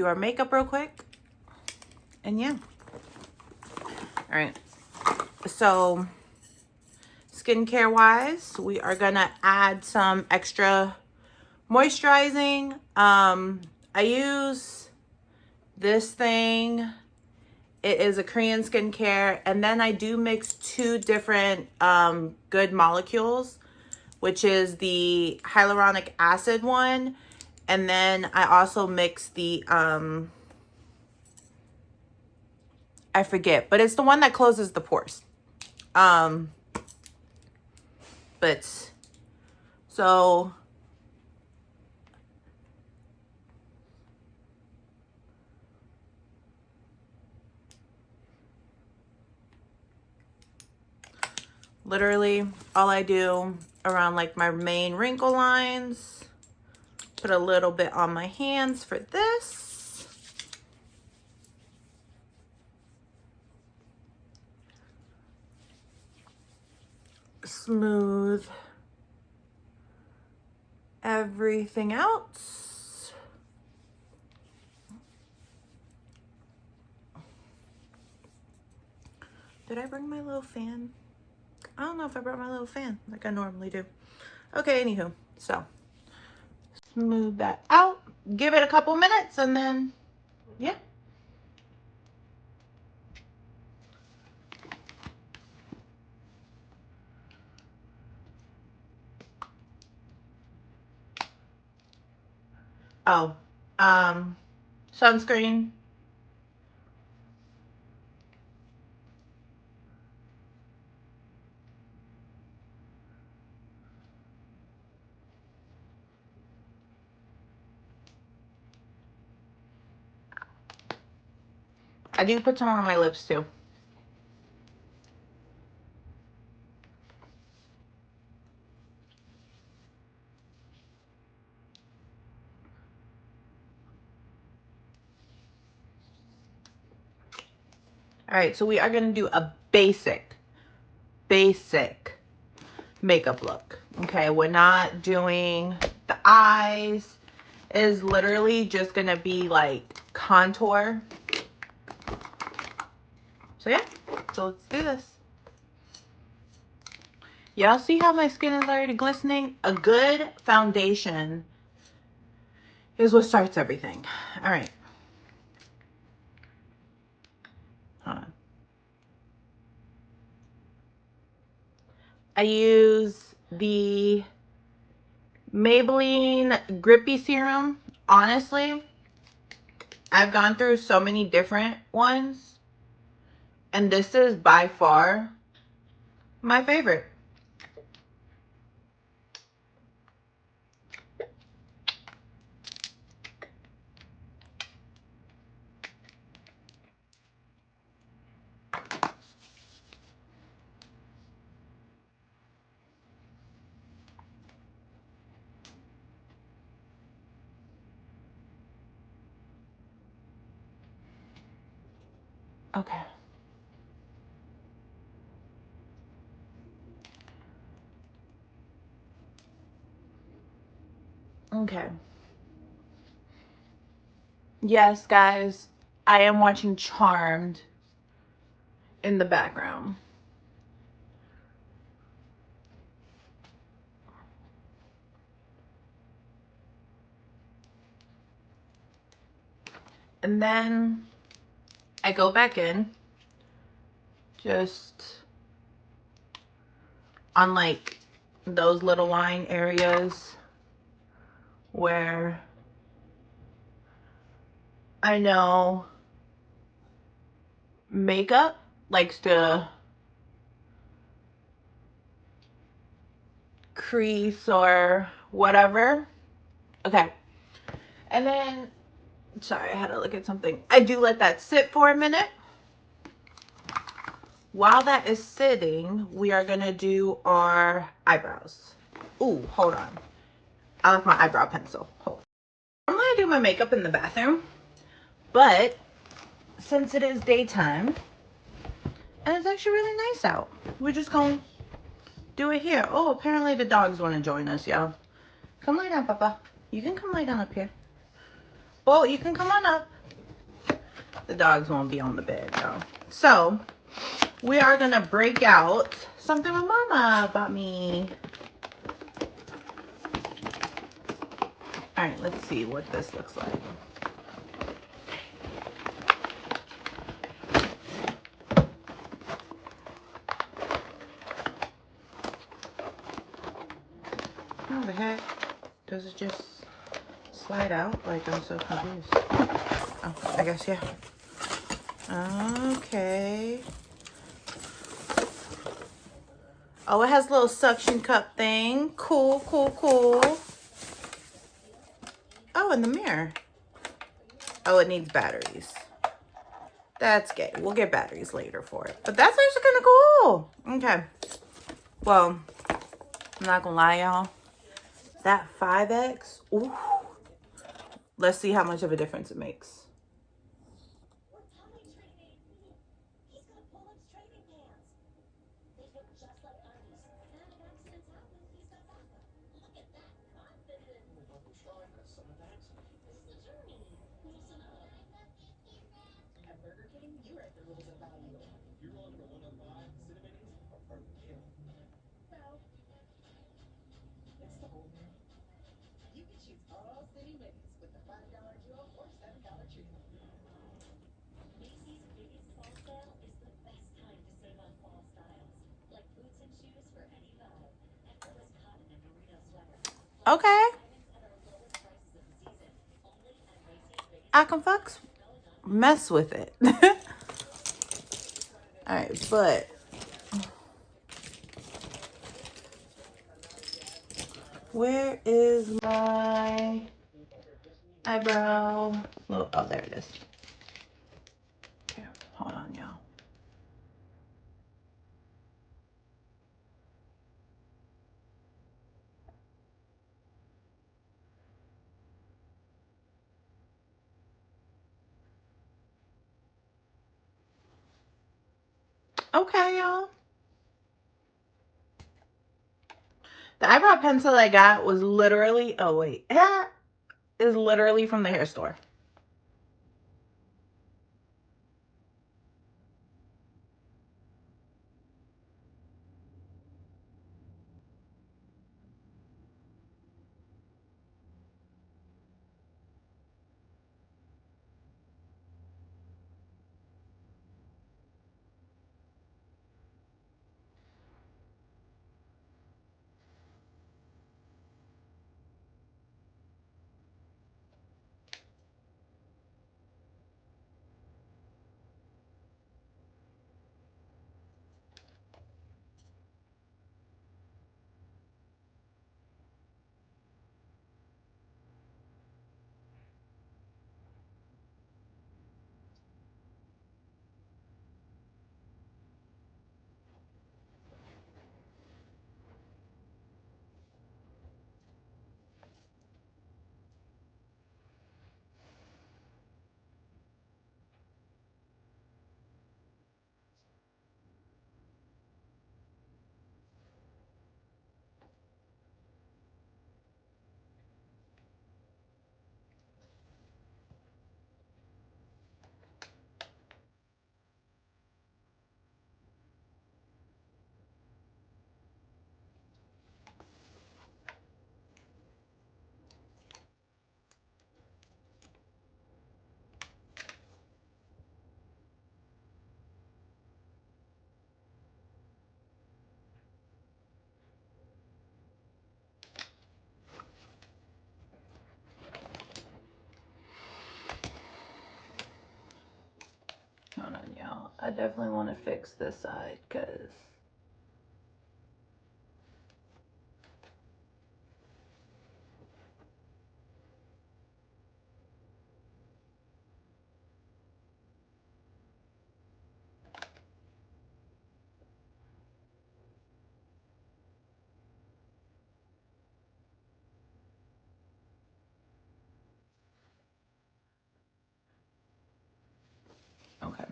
do our makeup real quick. And yeah. All right. So skincare wise, we are gonna add some extra moisturizing. I use this thing. It is a Korean skincare, and then I do mix two different good molecules, which is the hyaluronic acid one, and then I also mix the I forget, but it's the one that closes the pores. But so literally all I do around like my main wrinkle lines, put a little bit on my hands for this. Smooth everything out. Did I bring my little fan? I don't know if I brought my little fan like I normally do. Okay, anywho, so smooth that out. Give it a couple minutes and then, yeah. Oh, sunscreen. I do put some on my lips too. All right, so we are gonna do a basic makeup look. Okay, we're not doing the eyes. It is literally just gonna be like contour. So yeah, so let's do this. Y'all see how my skin is already glistening? A good foundation is what starts everything. All right. Hold on. I use the Maybelline Grippy Serum. Honestly, I've gone through so many different ones, and this is by far my favorite. Okay. Okay. Yes, guys, I am watching Charmed in the background. And then I go back in just on like those little line areas where I know makeup likes to crease or whatever. Okay. And then, sorry, I had to look at something. I do let that sit for a minute. While that is sitting, we are going to do our eyebrows. Ooh, hold on. I left my eyebrow pencil. Hold. I'm going to do my makeup in the bathroom, but since it is daytime, and it's actually really nice out, we're just going to do it here. Oh, apparently the dogs want to join us, y'all. Come lay down, Papa. You can come lay down up here. Well, you can come on up. The dogs won't be on the bed though. So we are gonna break out something my mama bought me. All right, let's see what this looks like. How the heck does it just slide out? Like, I'm so confused. Oh, I guess, yeah. Okay. Oh, it has a little suction cup thing. Cool, cool, cool. Oh, and the mirror. Oh, it needs batteries. That's gay. We'll get batteries later for it. But that's actually kind of cool. Okay. Well, I'm not gonna lie, y'all. That 5X, ooh. Let's see how much of a difference it makes. Okay. I can mess with it. All right, but where is my eyebrow? Oh, there it is. Okay, hold on, y'all. Okay, y'all. The eyebrow pencil I got was literally, oh wait, is literally from the hair store. Hold on, y'all. I definitely want to fix this side because okay.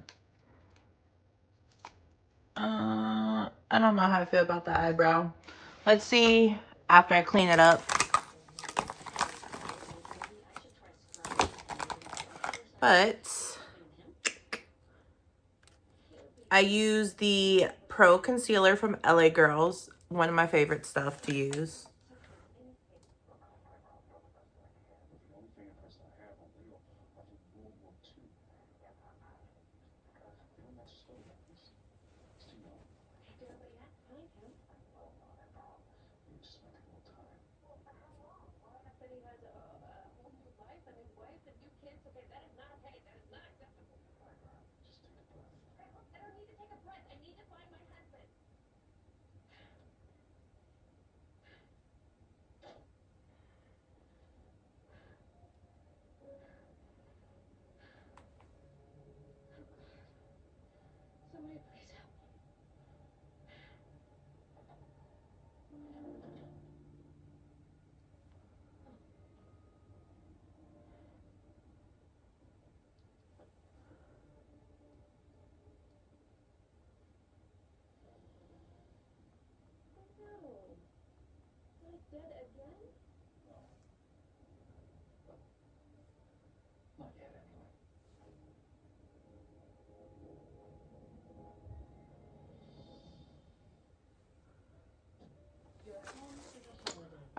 I don't know how I feel about the eyebrow. Let's see after I clean it up. But I use the Pro Concealer from LA Girls. One of my favorite stuff to use.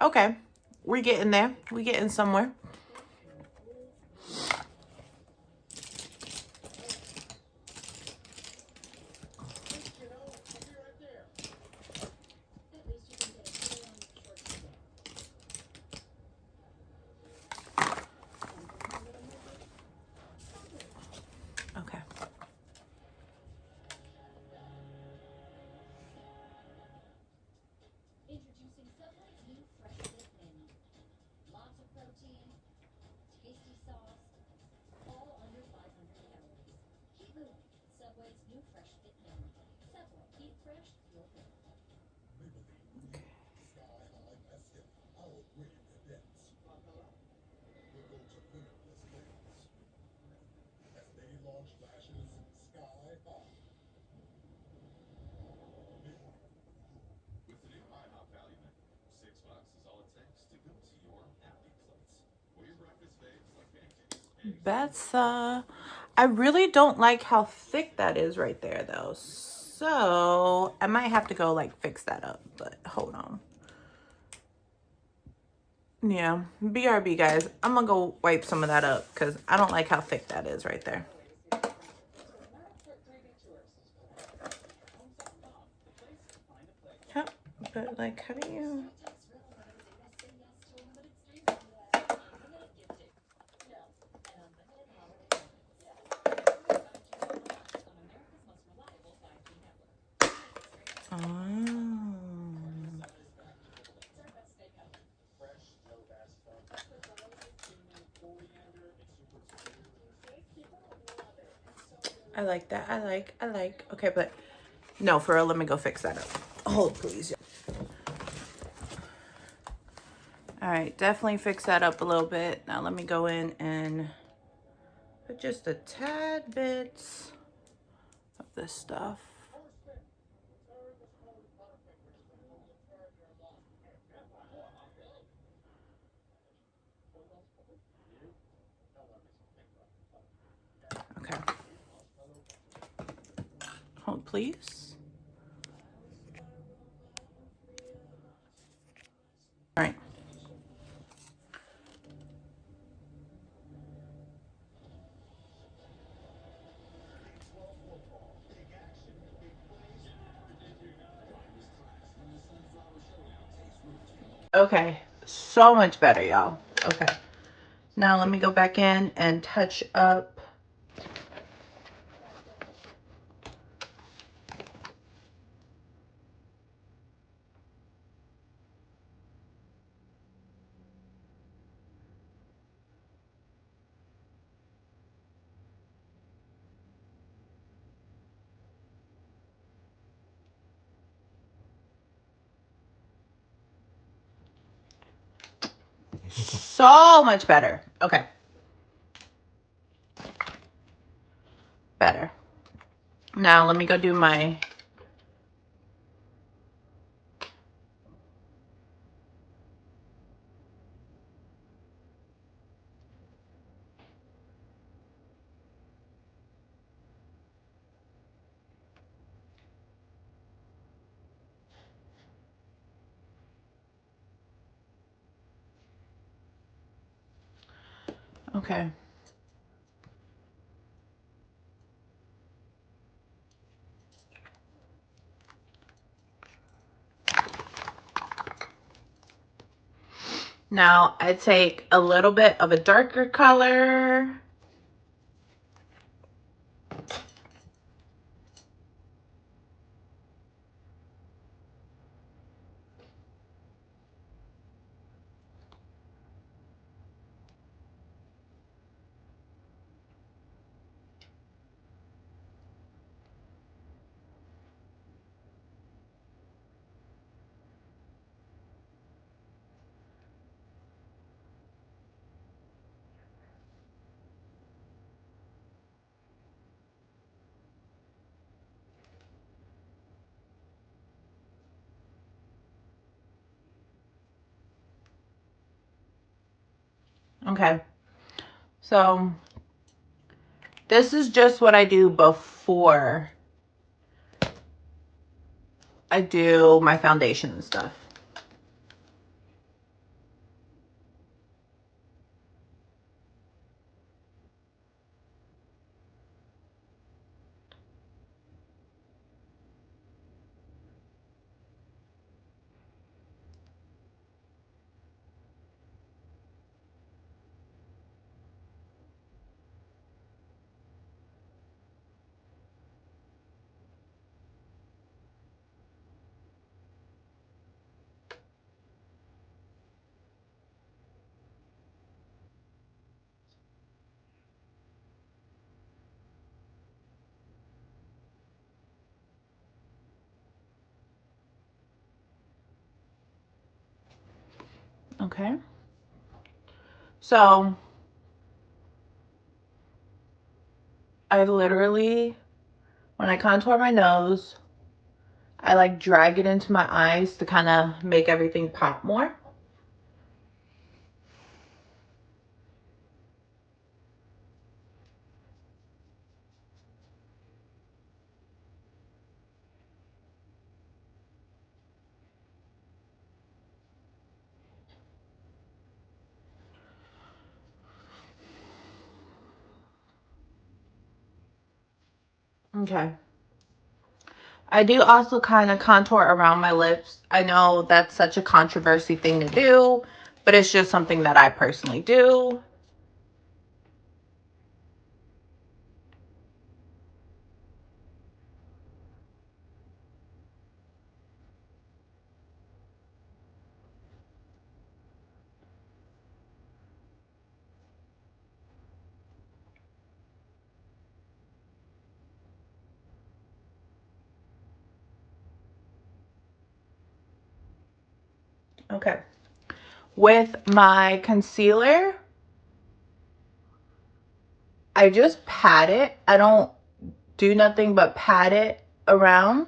Okay, we're getting there. We're getting somewhere. Okay. That's I really don't like how thick that is right there though. So I might have to go like fix that up, but hold on. Yeah, BRB guys, I'm gonna go wipe some of that up because I don't like how thick that is right there. How, but like, how do you? Oh. I like that. I like. Okay, but no, for real, let me go fix that up. Hold, please. All right, definitely fix that up a little bit. Now let me go in and put just a tad bit of this stuff. Okay. Hold, please. All right. Okay, so much better, y'all. Okay, now let me go back in and touch up. So much better. Okay, better. Now let me go do my Okay. Now I take a little bit of a darker color. Okay. So this is just what I do before I do my foundation and stuff. Okay. So I literally, when I contour my nose, I like drag it into my eyes to kind of make everything pop more. Okay. I do also kind of contour around my lips. I know that's such a controversy thing to do, but it's just something that I personally do. Okay. With my concealer, I just pat it. I don't do nothing but pat it around.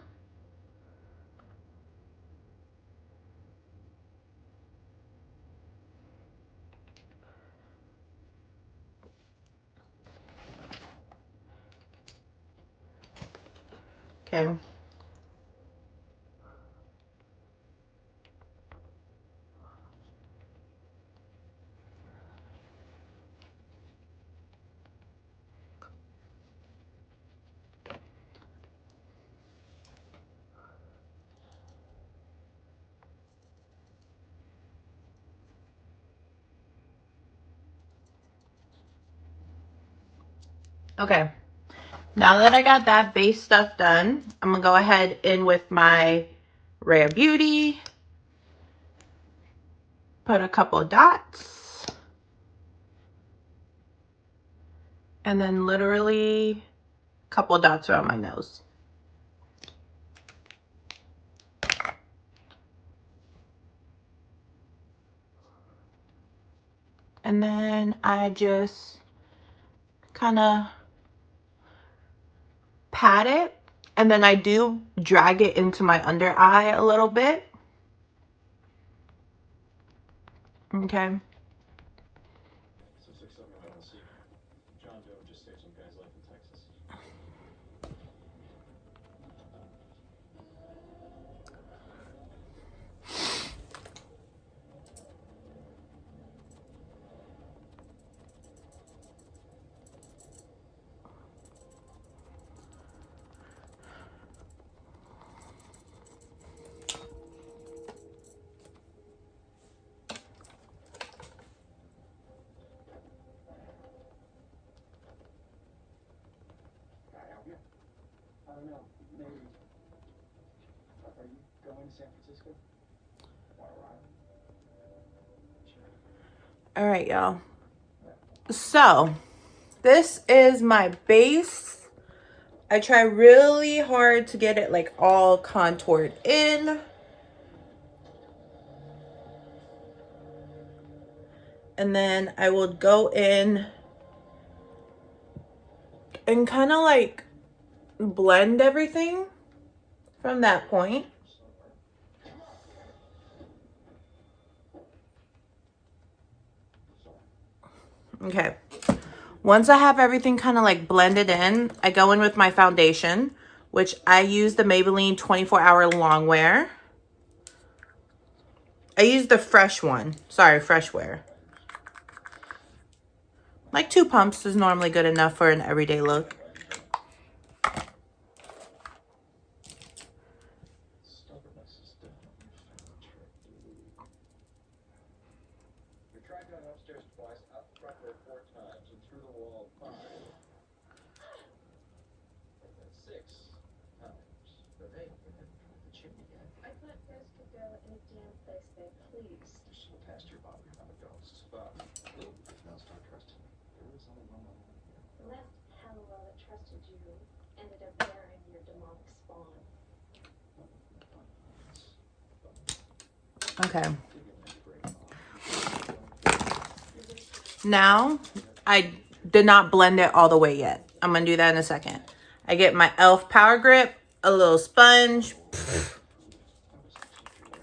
Okay. Okay. Now that I got that base stuff done, I'm going to go ahead in with my Rare Beauty. Put a couple of dots. And then literally a couple of dots around my nose. And then I just kind of pat it. And then I do drag it into my under eye a little bit. Okay. All right, y'all. So this is my base. I try really hard to get it like all contoured in. And then I will go in and kind of like blend everything from that point. Okay. Once I have everything kind of like blended in, I go in with my foundation, which I use the Maybelline 24-Hour Longwear. I use the fresh one. Sorry, Fresh Wear. Like 2 pumps is normally good enough for an everyday look. Okay. Now, I did not blend it all the way yet. I'm going to do that in a second. I get my e.l.f. Power Grip, a little sponge,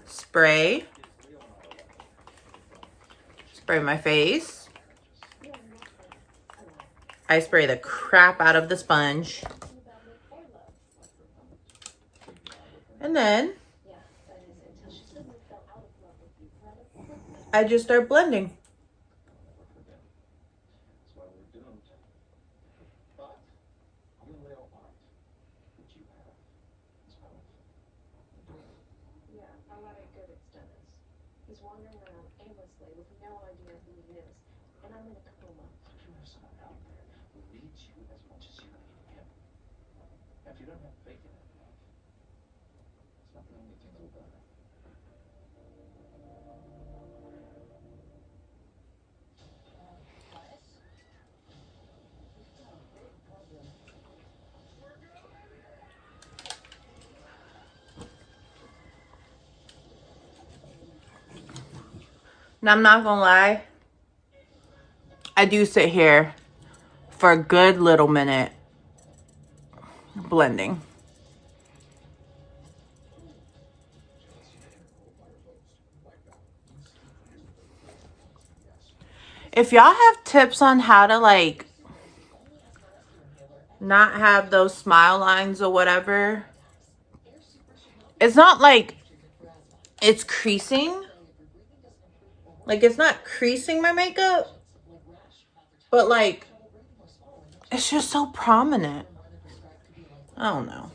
spray my face. I spray the crap out of the sponge. And then I just start blending. Now, I'm not gonna lie, I do sit here for a good little minute blending. If y'all have tips on how to like not have those smile lines or whatever, it's not like it's creasing. Like, it's not creasing my makeup, but like it's just so prominent. I don't know.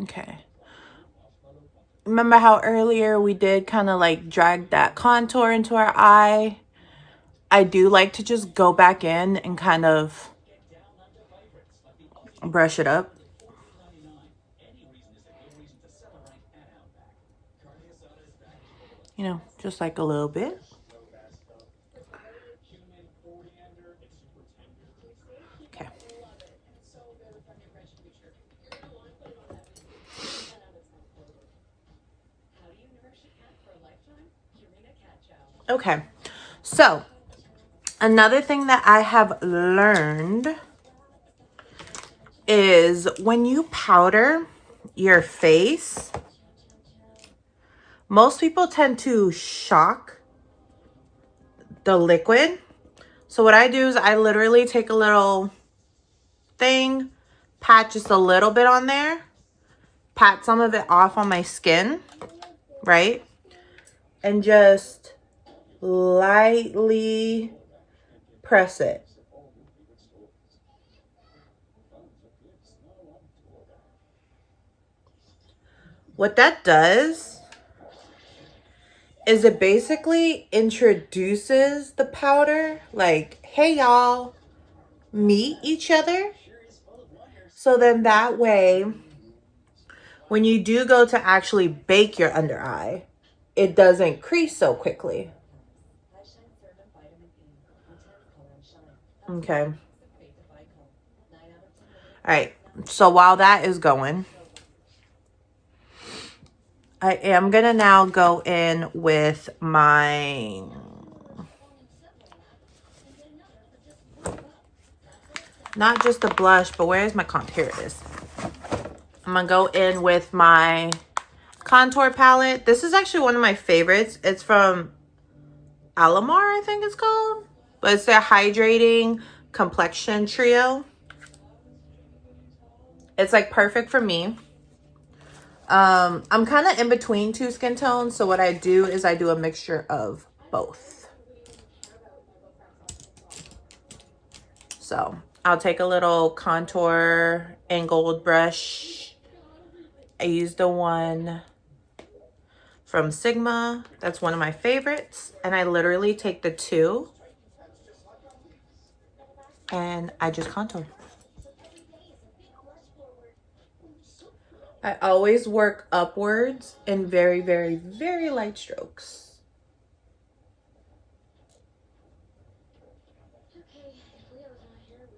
Okay. Remember how earlier we did kind of like drag that contour into our eye? I do like to just go back in and kind of brush it up. You know, just like a little bit. Okay. Okay. So, another thing that I have learned is when you powder your face, most people tend to shock the liquid. So what I do is I literally take a little thing, pat just a little bit on there, pat some of it off on my skin, right? And just lightly press it. what that does is it basically introduces the powder, like, hey y'all, meet each other. So then that way, when you do go to actually bake your under eye, it doesn't crease so quickly. Okay. All right. So while that is going, I am going to now go in with my not just the blush, but where is my contour? Here it is. I'm going to go in with my contour palette. This is actually one of my favorites. It's from Alamar, I think it's called. But it's their Hydrating Complexion Trio. It's like perfect for me. I'm kind of in between two skin tones. So what I do is I do a mixture of both. So I'll take a little contour angled brush. I use the one from Sigma. That's one of my favorites. And I literally take the two and I just contour. I always work upwards in very, very, very light strokes.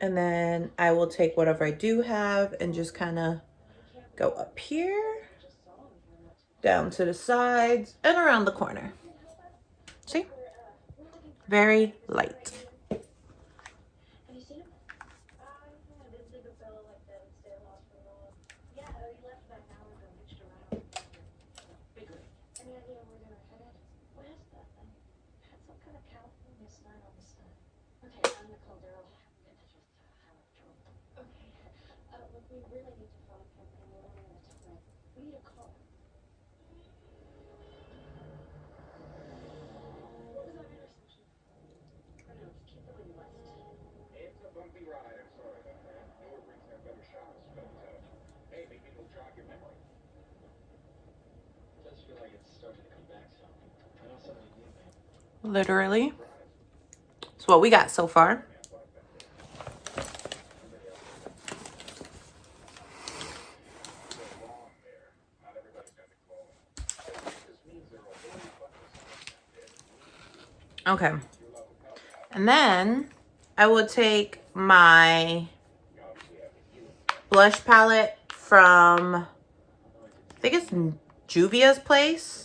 And then I will take whatever I do have and just kind of go up here, down to the sides, and around the corner. See? Very light. Literally. That's what we got so far. Okay. And then I will take my blush palette from, I think it's Juvia's Place,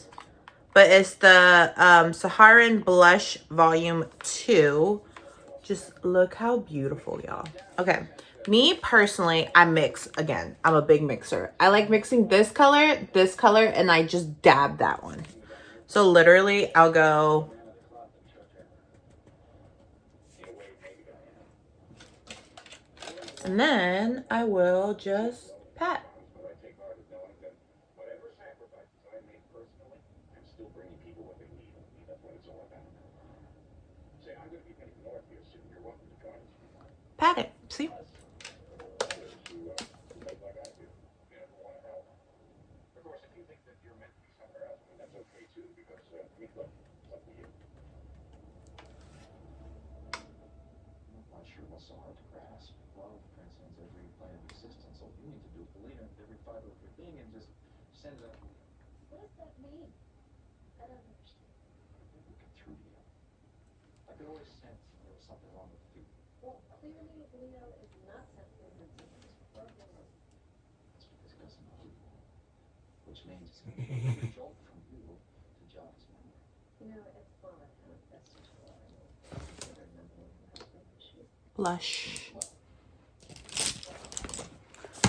but it's the Saharan Blush Volume 2. Just look how beautiful, y'all. Okay. Me personally, I mix again. I'm a big mixer. I like mixing this color, and I just dab that one. So literally, I'll go. And then I will just pat. Pat it. See? Blush.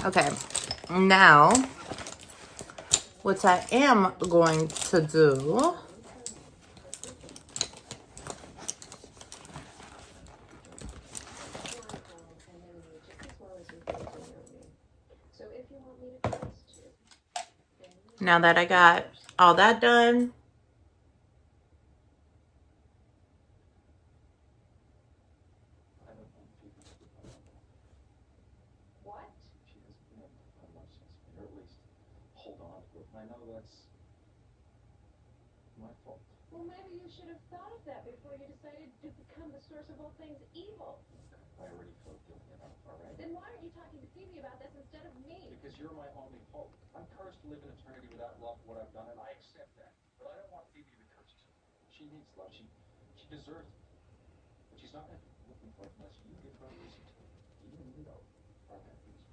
Okay, now what I am going to do now that I got all that done, I know that's my fault. Well, maybe you should have thought of that before you decided to become the source of all things evil. I already feel guilty enough, all right? Then why aren't you talking to Phoebe about this instead of me? Because you're my only hope. I'm cursed to live in eternity without love for what I've done, and I accept that. But I don't want Phoebe to be cursed. She needs love. She deserves it. But she's not going to be looking for it unless you give her a reason to. You and Leo are that reason.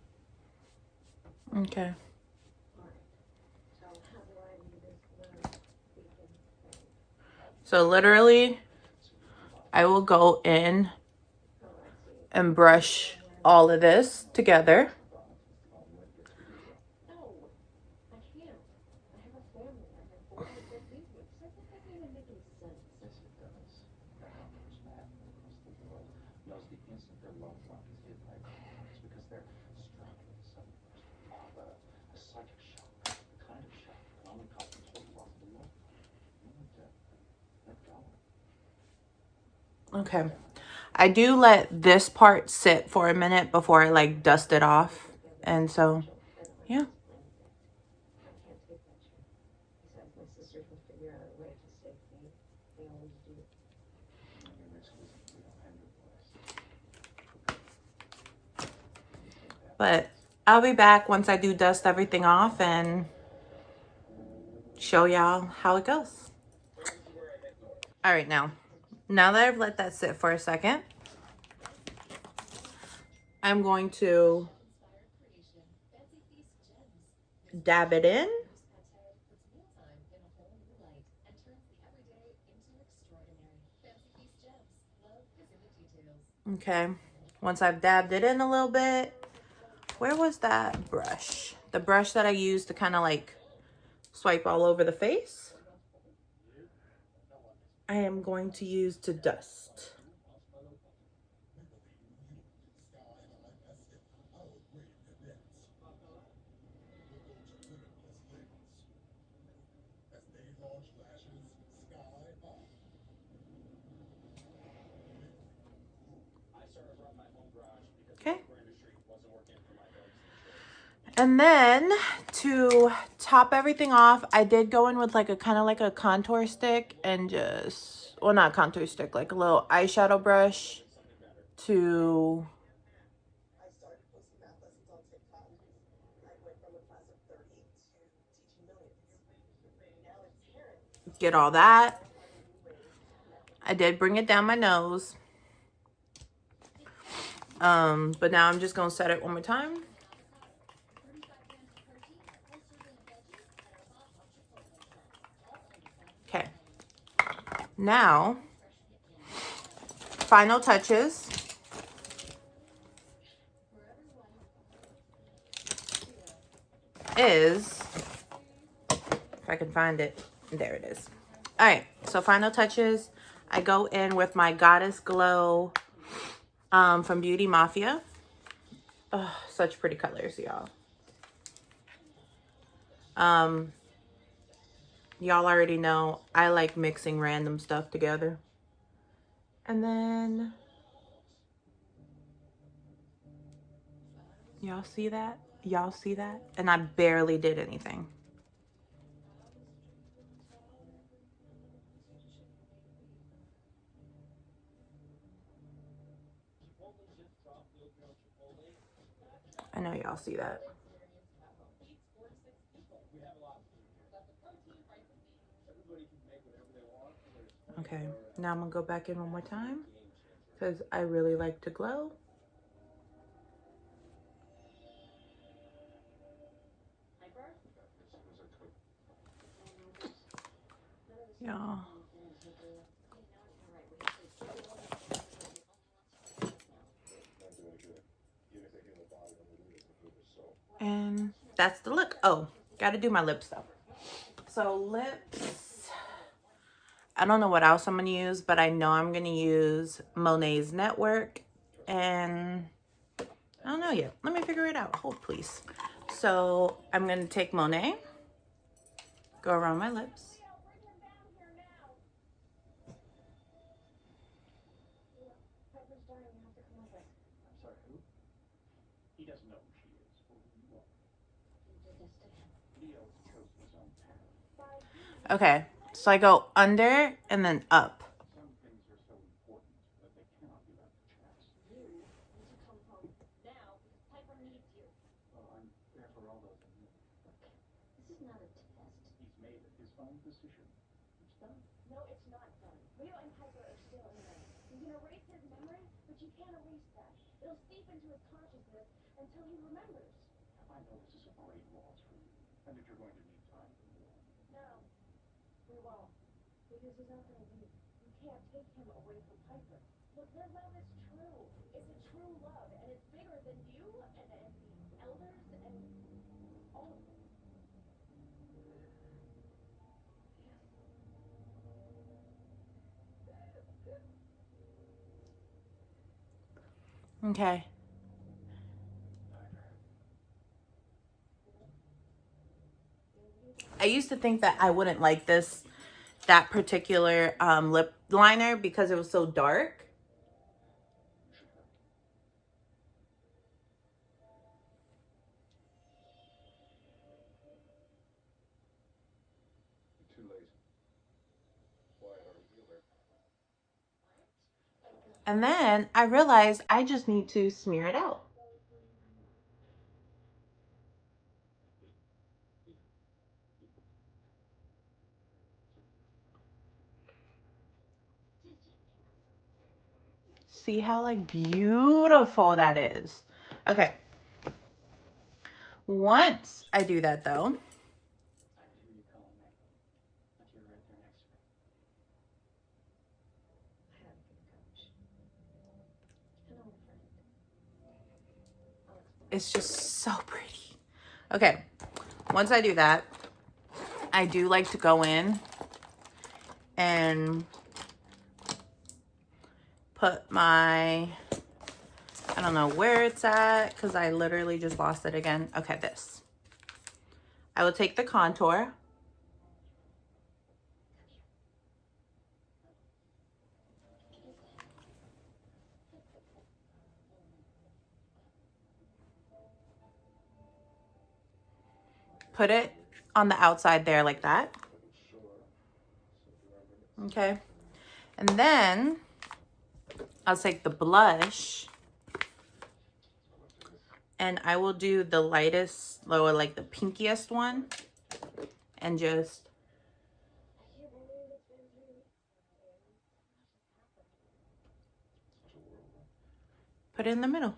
Okay. All right. So how do I do this weekend thing? So literally, I will go in and brush all of this together. No, I can't. I have a family. I have boys that need me. So that doesn't even make any sense. Yes, it does. Everyone who's mad across the world knows the instant their loved one is hit by a car, it's because they're struck with a sudden burst of love, a psychic shock, the kind of shock that can only cause the total loss of a loved one. You need to let go. Okay. I do let this part sit for a minute before I like dust it off. And so, yeah. I can't take that chance. Besides, my sisters will figure out a way to save me. They always do. Your next visit, we don't have your voice. But I'll be back once I do dust everything off and show y'all how it goes. All right, now that I've let that sit for a second, I'm going to dab it in. Okay, once I've dabbed it in a little bit, where was that brush? The brush that I used to kind of like swipe all over the face, I am going to use to dust. Okay. And then to top everything off, I did go in with like a kind of like a contour stick and just, well, not contour stick, like a little eyeshadow brush to get all that. I did bring it down my nose. But now I'm just gonna set it one more time. Okay. Now, final touches is, if I can find it, there it is. All right, so final touches, I go in with my Goddess Glow from Beauty Mafia. Oh, such pretty colors, y'all. Y'all already know I like mixing random stuff together. And then, y'all see that? Y'all see that? And I barely did anything. I know y'all see that. Okay, now I'm gonna go back in one more time because I really like to glow. Y'all. And that's the look. Oh, gotta do my lips though. So lips, I don't know what else I'm gonna use, but I know I'm gonna use Monet's Network, and I don't know yet. Let me figure it out. Hold please. So I'm gonna take Monet, go around my lips. I'm sorry, who? He doesn't know who she is. Who you are. You did this to him. Leo's chosen his own path. Okay, so I go under and then up. Some things are so important that they cannot be left to chance. You need to come home now because Piper needs you. Well, I'm there for all those in need. This is not a test. He's made his own decision. It's done. No, it's not done. Leo and Piper are still in there. You can erase his memory, but you can't erase that. It'll seep into his consciousness until he remembers. I know this is a great loss for you, and that you're going to need time for more. No, we won't. Because he's not going to leave. You can't take him away from Piper. Look, their love is true. It's a true love, and it's bigger than you and the elders and all of them. Okay. I used to think that I wouldn't like that particular lip liner because it was so dark. You're too lazy. Why are you healer? And then I realized I just need to smear it out. See how like beautiful that is. Okay. Once I do that though, I hear you calling me. Like you're right there next to me. I have been coach. And I'm a friend. I'll explain. it's just so pretty. Okay. Once I do that, I do like to go in and put my, I don't know where it's at because I literally just lost it again. Okay, this. I will take the contour. Put it on the outside there like that. Okay. And then I'll take the blush and I will do the lightest, lower, like the pinkiest one, and just I can't believe it's been 3 weeks now. put it in the middle.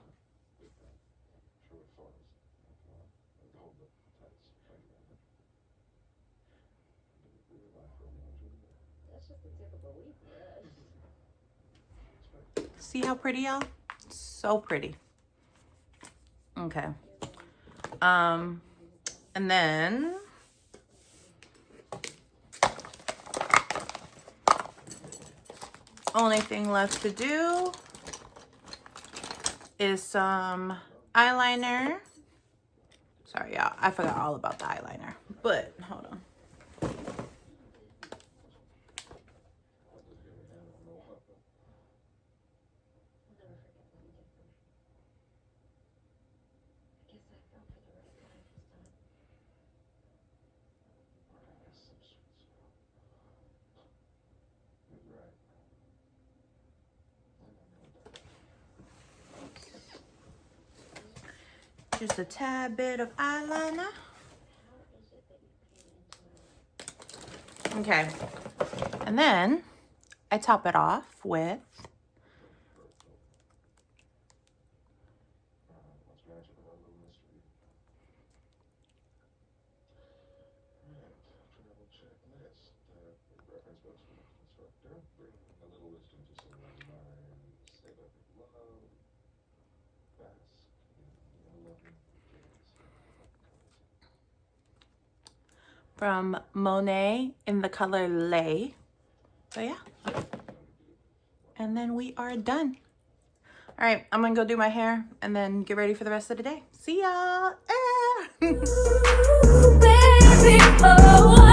That's just the tip of the week for us. See how pretty, y'all? So pretty. Okay. And then only thing left to do is some eyeliner. Sorry, y'all. I forgot all about the eyeliner. But hold on. I'll never forget what you did for me. I guess I fell for the right guy this time. Just a tad bit of eyeliner. How is it that you came into my life? Okay. And then I top it off with from Monet in the color Lay. So yeah. And then we are done. All right, I'm gonna go do my hair and then get ready for the rest of the day. See y'all. Baby, oh.